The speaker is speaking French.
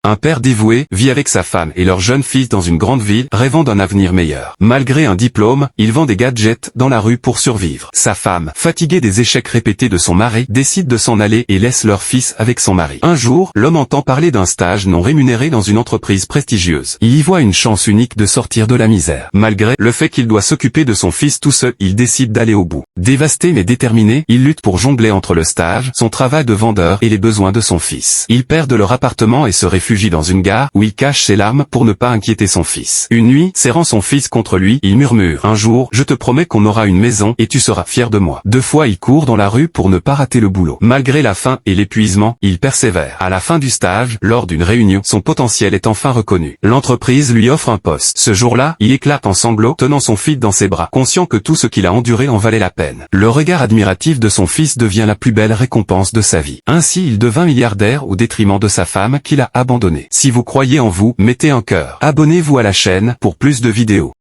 Un père dévoué vit avec sa femme et leur jeune fils dans une grande ville, rêvant d'un avenir meilleur. Malgré un diplôme, il vend des gadgets dans la rue pour survivre. Sa femme, fatiguée des échecs répétés de son mari, décide de s'en aller et laisse leur fils avec son mari. Un jour, l'homme entend parler d'un stage non rémunéré dans une entreprise prestigieuse. Il y voit une chance unique de sortir de la misère. Malgré le fait qu'il doit s'occuper de son fils tout seul, il décide d'aller au bout. Dévasté mais déterminé, il lutte pour jongler entre le stage, son travail de vendeur et les besoins de son fils. Ils perdent leur appartement et se réfugient dans une gare, où il cache ses larmes pour ne pas inquiéter son fils. Une nuit, serrant son fils contre lui, il murmure: un jour, je te promets qu'on aura une maison et tu seras fier de moi. 2 fois il court dans la rue pour ne pas rater le boulot. Malgré la faim et l'épuisement, il persévère. À la fin du stage, lors d'une réunion, son potentiel est enfin reconnu. L'entreprise lui offre un poste. Ce jour-là, il éclate en sanglots, tenant son fils dans ses bras, conscient que tout ce qu'il a enduré en valait la peine. Le regard admiratif de son fils devient la plus belle récompense de sa vie. Ainsi il devint milliardaire au détriment de sa femme qu'il a abandonnée. Si vous croyez en vous, mettez un cœur. Abonnez-vous à la chaîne pour plus de vidéos.